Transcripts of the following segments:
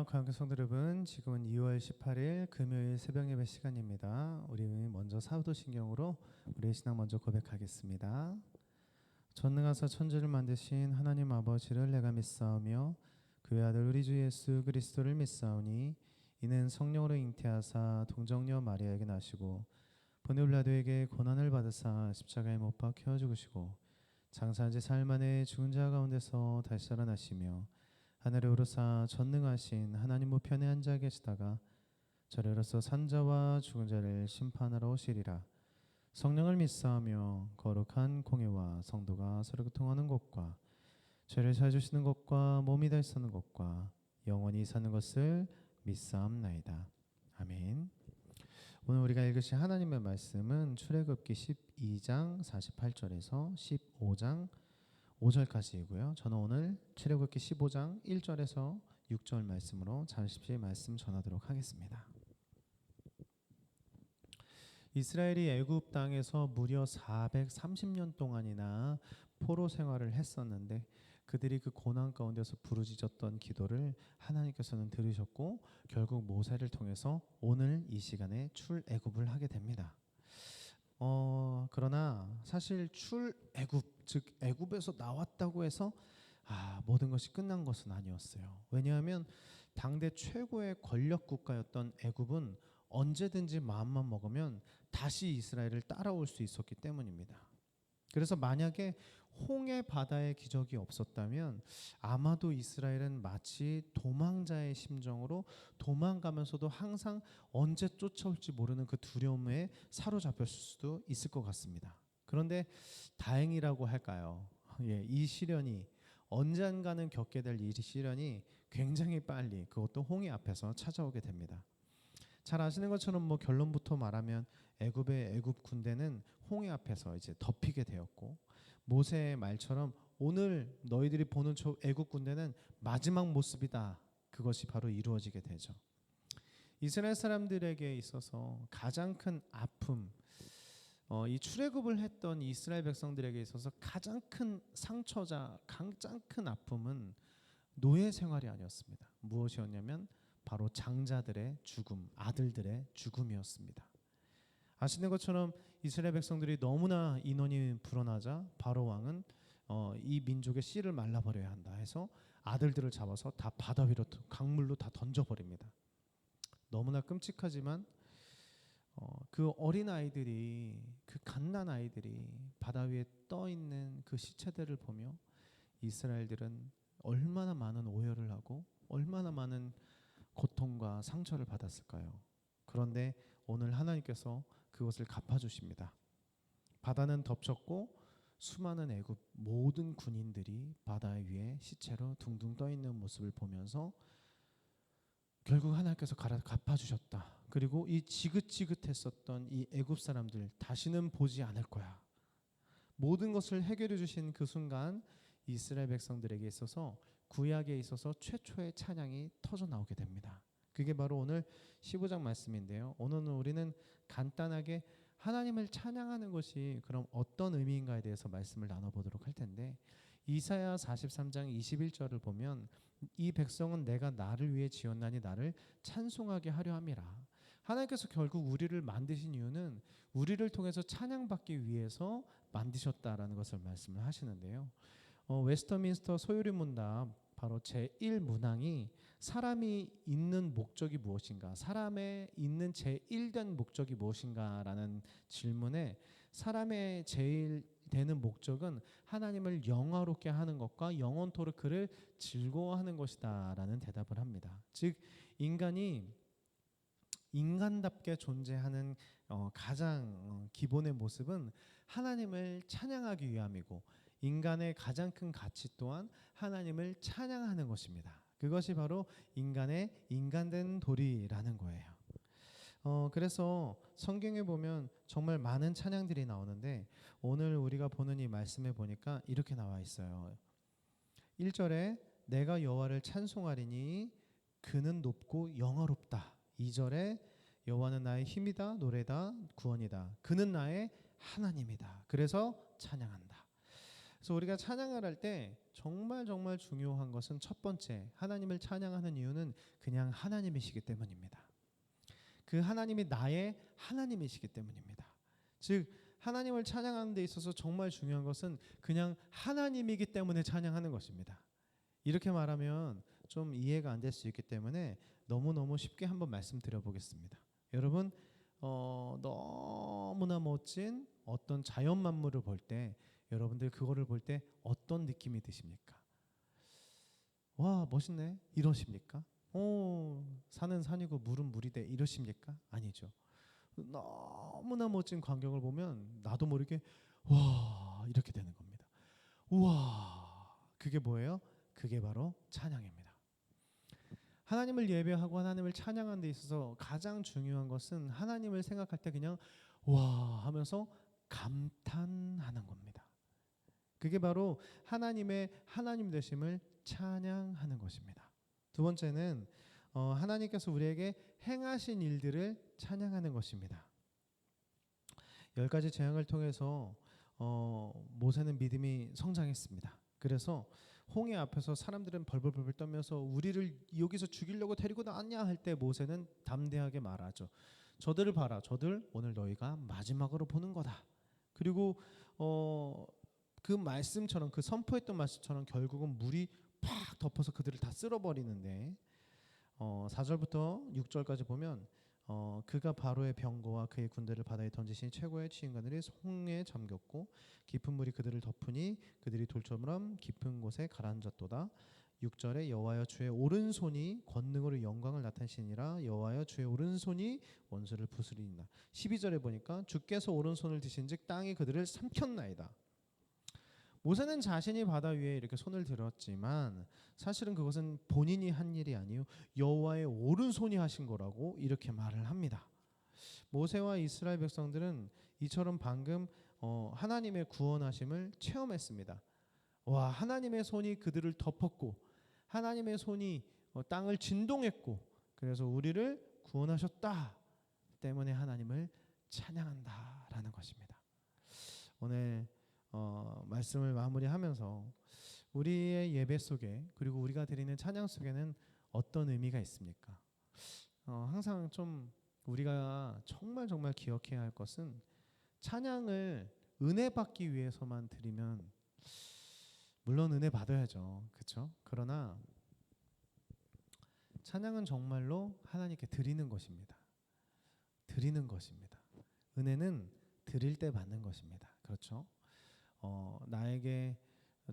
안녕하세요. 가영교 성도 여러분. 지금은 2월 18일 금요일 새벽 예배 시간입니다. 우리 먼저 사도신경으로 우리의 신앙 먼저 고백하겠습니다. 전능하사 천지를 만드신 하나님 아버지를 내가 믿사오며 그의 아들 우리 주 예수 그리스도를 믿사오니 이는 성령으로 잉태하사 동정녀 마리아에게 나시고 본의 빌라도에게 고난을 받으사 십자가에 못 박혀 죽으시고 장사한 지 사흘 만에 죽은 자 가운데서 다시 살아나시며 하늘에 오르사 전능하신 하나님 우편에 앉아 계시다가 저리로서 산자와 죽은 자를 심판하러 오시리라. 성령을 믿사오며 거룩한 공예와 성도가 서로 교통하는 것과 죄를 사주시는 것과 몸이 다시 사는 것과 영원히 사는 것을 믿사옵나이다. 아멘. 오늘 우리가 읽으실 하나님의 말씀은 출애굽기 12장 48절에서 15장 5절까지이고요. 저는 오늘 출애굽기 15장 1절에서 6절 말씀으로 잠시 말씀 전하도록 하겠습니다. 이스라엘이 애굽 땅에서 무려 430년 동안이나 포로 생활을 했었는데 그들이 그 고난 가운데서 부르짖었던 기도를 하나님께서는 들으셨고 결국 모세를 통해서 오늘 이 시간에 출애굽을 하게 됩니다. 그러나 사실 출애굽, 즉 애굽에서 나왔다고 해서 모든 것이 끝난 것은 아니었어요. 왜냐하면 당대 최고의 권력 국가였던 애굽은 언제든지 마음만 먹으면 다시 이스라엘을 따라올 수 있었기 때문입니다. 그래서 만약에 홍해 바다의 기적이 없었다면 아마도 이스라엘은 마치 도망자의 심정으로 도망가면서도 항상 언제 쫓아올지 모르는 그 두려움에 사로잡혔을 수도 있을 것 같습니다. 그런데 다행이라고 할까요? 이 시련이 언젠가는 겪게 될 이 시련이 굉장히 빨리 그것도 홍해 앞에서 찾아오게 됩니다. 잘 아시는 것처럼 결론부터 말하면 애굽 군대는 홍해 앞에서 이제 덮이게 되었고 모세의 말처럼 오늘 너희들이 보는 저 애굽 군대는 마지막 모습이다. 그것이 바로 이루어지게 되죠. 이스라엘 사람들에게 있어서 가장 큰 아픔, 이 출애굽을 했던 이스라엘 백성들에게 있어서 가장 큰 상처자, 가장 큰 아픔은 노예 생활이 아니었습니다. 무엇이었냐면 바로 장자들의 죽음, 아들들의 죽음이었습니다. 아시는 것처럼 이스라엘 백성들이 너무나 인원이 불어나자 바로 왕은 이 민족의 씨를 말라버려야 한다 해서 아들들을 잡아서 다 바다 위로 강물로 다 던져버립니다. 너무나 끔찍하지만 그 어린 아이들이, 그 갓난 아이들이 바다 위에 떠 있는 그 시체들을 보며 이스라엘들은 얼마나 많은 오열을 하고 얼마나 많은 고통과 상처를 받았을까요? 그런데 오늘 하나님께서 그것을 갚아주십니다. 바다는 덮쳤고 수많은 애굽 모든 군인들이 바다 위에 시체로 둥둥 떠 있는 모습을 보면서 결국 하나님께서 갚아주셨다. 그리고 이 지긋지긋했었던 이 애굽 사람들 다시는 보지 않을 거야. 모든 것을 해결해 주신 그 순간 이스라엘 백성들에게 있어서 구약에 있어서 최초의 찬양이 터져 나오게 됩니다. 그게 바로 오늘 15장 말씀인데요. 오늘은 우리는 간단하게 하나님을 찬양하는 것이 그럼 어떤 의미인가에 대해서 말씀을 나눠보도록 할 텐데 이사야 43장 21절을 보면 이 백성은 내가 나를 위해 지었나니 나를 찬송하게 하려 함이라. 하나님께서 결국 우리를 만드신 이유는 우리를 통해서 찬양받기 위해서 만드셨다라는 것을 말씀을 하시는데요. 웨스터민스터 소요리 문답 바로 제1문항이 사람이 있는 목적이 무엇인가, 사람의 있는 제1된 목적이 무엇인가라는 질문에 사람의 제일 되는 목적은 하나님을 영화롭게 하는 것과 영원토록 그를 즐거워하는 것이다 라는 대답을 합니다. 즉 인간이 인간답게 존재하는 가장 기본의 모습은 하나님을 찬양하기 위함이고 인간의 가장 큰 가치 또한 하나님을 찬양하는 것입니다. 그것이 바로 인간의 인간된 도리라는 거예요. 그래서 성경에 보면 정말 많은 찬양들이 나오는데 오늘 우리가 보는 이 말씀에 보니까 이렇게 나와 있어요. 1절에 내가 여호와를 찬송하리니 그는 높고 영화롭다. 2절에 여호와는 나의 힘이다, 노래다, 구원이다. 그는 나의 하나님이다. 그래서 찬양한다. 그래서 우리가 찬양을 할 때 정말 정말 중요한 것은 첫 번째, 하나님을 찬양하는 이유는 그냥 하나님이시기 때문입니다. 그 하나님이 나의 하나님이시기 때문입니다. 즉 하나님을 찬양하는 데 있어서 정말 중요한 것은 그냥 하나님이기 때문에 찬양하는 것입니다. 이렇게 말하면 좀 이해가 안 될 수 있기 때문에 너무너무 쉽게 한번 말씀드려 보겠습니다. 여러분 너무나 멋진 어떤 자연 만물을 볼 때 여러분들 그거를 볼 때 어떤 느낌이 드십니까? 와 멋있네 이러십니까? 산은 산이고 물은 물이대 이러십니까? 아니죠. 너무나 멋진 광경을 보면 나도 모르게 와 이렇게 되는 겁니다. 우와 그게 뭐예요? 그게 바로 찬양입니다. 하나님을 예배하고 하나님을 찬양하는 데 있어서 가장 중요한 것은 하나님을 생각할 때 그냥 와 하면서 감탄하는 겁니다. 그게 바로 하나님의 하나님 되심을 찬양하는 것입니다. 두 번째는 하나님께서 우리에게 행하신 일들을 찬양하는 것입니다. 10가지 재앙을 통해서 모세는 믿음이 성장했습니다. 그래서 홍해 앞에서 사람들은 벌벌벌 떨면서 우리를 여기서 죽이려고 데리고 나왔냐 할 때 모세는 담대하게 말하죠. 저들을 봐라. 저들 오늘 너희가 마지막으로 보는 거다. 그리고 그 말씀처럼 그 선포했던 말씀처럼 결국은 물이 팍 덮어서 그들을 다 쓸어버리는데 4절부터 6절까지 보면 그가 바로의 병거와 그의 군대를 바다에 던지신 최고의 치인관들이 홍해에 잠겼고 깊은 물이 그들을 덮으니 그들이 돌처럼 깊은 곳에 가라앉았도다. 6절에 여호와여 주의 오른손이 권능으로 영광을 나타내시니라. 여호와여 주의 오른손이 원수를 부수리이다. 12절에 보니까 주께서 오른손을 드신즉 땅이 그들을 삼켰나이다. 모세는 자신이 바다 위에 이렇게 손을 들었지만 사실은 그것은 본인이 한 일이 아니요 여호와의 오른손이 하신 거라고 이렇게 말을 합니다. 모세와 이스라엘 백성들은 이처럼 방금 하나님의 구원하심을 체험했습니다. 와 하나님의 손이 그들을 덮었고 하나님의 손이 땅을 진동했고 그래서 우리를 구원하셨다 때문에 하나님을 찬양한다라는 것입니다. 오늘 말씀을 마무리하면서 우리의 예배 속에 그리고 우리가 드리는 찬양 속에는 어떤 의미가 있습니까? 항상 좀 우리가 정말 정말 기억해야 할 것은 찬양을 은혜 받기 위해서만 드리면 물론 은혜 받아야죠. 그렇죠? 그러나 찬양은 정말로 하나님께 드리는 것입니다. 드리는 것입니다. 은혜는 드릴 때 받는 것입니다. 그렇죠? 나에게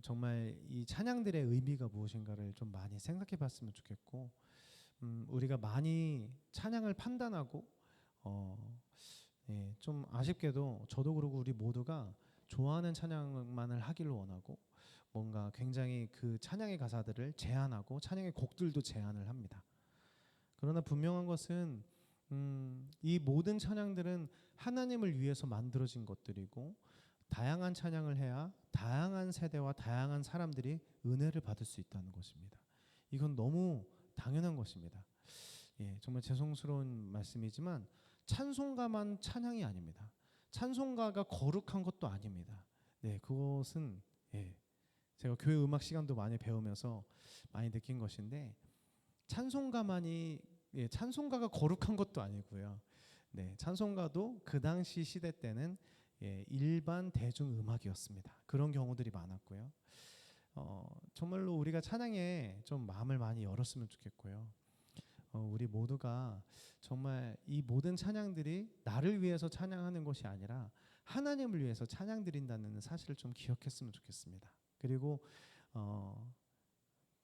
정말 이 찬양들의 의미가 무엇인가를 좀 많이 생각해 봤으면 좋겠고 우리가 많이 찬양을 판단하고 좀 아쉽게도 저도 그러고 우리 모두가 좋아하는 찬양만을 하기를 원하고 뭔가 굉장히 그 찬양의 가사들을 제한하고 찬양의 곡들도 제한을 합니다. 그러나 분명한 것은 이 모든 찬양들은 하나님을 위해서 만들어진 것들이고 다양한 찬양을 해야 다양한 세대와 다양한 사람들이 은혜를 받을 수 있다는 것입니다. 이건 너무 당연한 것입니다. 정말 죄송스러운 말씀이지만 찬송가만 찬양이 아닙니다. 찬송가가 거룩한 것도 아닙니다. 그것은 제가 교회 음악 시간도 많이 배우면서 많이 느낀 것인데 찬송가만이 찬송가가 거룩한 것도 아니고요. 찬송가도 그 당시 시대 때는 일반 대중 음악이었습니다. 그런 경우들이 많았고요. 정말로 우리가 찬양에 좀 마음을 많이 열었으면 좋겠고요. 우리 모두가 정말 이 모든 찬양들이 나를 위해서 찬양하는 것이 아니라 하나님을 위해서 찬양 드린다는 사실을 좀 기억했으면 좋겠습니다. 그리고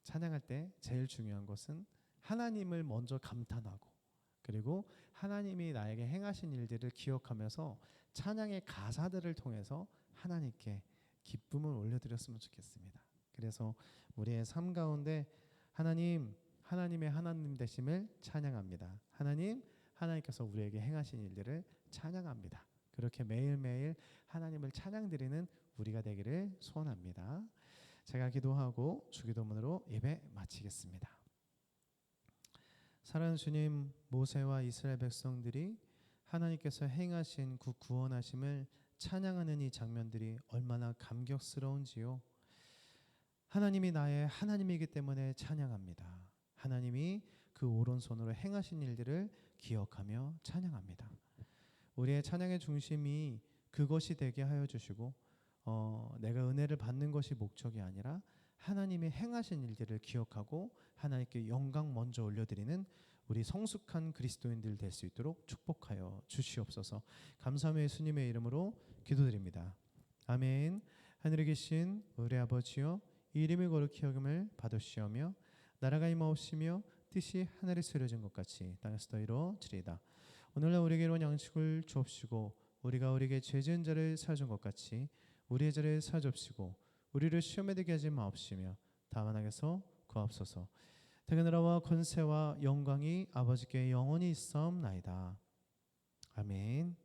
찬양할 때 제일 중요한 것은 하나님을 먼저 감탄하고 그리고 하나님이 나에게 행하신 일들을 기억하면서 찬양의 가사들을 통해서 하나님께 기쁨을 올려드렸으면 좋겠습니다. 그래서 우리의 삶 가운데 하나님의 하나님 되심을 찬양합니다. 하나님께서 우리에게 행하신 일들을 찬양합니다. 그렇게 매일매일 하나님을 찬양드리는 우리가 되기를 소원합니다. 제가 기도하고 주기도문으로 예배 마치겠습니다. 사랑하는 주님, 모세와 이스라엘 백성들이 하나님께서 행하신 그 구원하심을 찬양하는 이 장면들이 얼마나 감격스러운지요. 하나님이 나의 하나님이기 때문에 찬양합니다. 하나님이 그 오른손으로 행하신 일들을 기억하며 찬양합니다. 우리의 찬양의 중심이 그것이 되게 하여 주시고 내가 은혜를 받는 것이 목적이 아니라 하나님의 행하신 일들을 기억하고 하나님께 영광 먼저 올려드리는 우리 성숙한 그리스도인들 될 수 있도록 축복하여 주시옵소서. 감사하며 예수님의 이름으로 기도드립니다. 아멘. 하늘에 계신 우리 아버지여, 이름이 거룩히 여김을 받으시오며 나라가 임하옵시며 뜻이 하늘에서 이루어진 것 같이 땅에서도 이루어지리이다. 오늘날 우리에게 이런 양식을 주옵시고 우리가 우리에게 죄 지은 자를 사하준 것 같이 우리의 죄를 사하옵시고 우리를 시험에 들게 하지 마옵시며 다만 악에서 구하옵소서. 태그 나라와 권세와 영광이 아버지께 영원히 있사옵나이다. 아멘.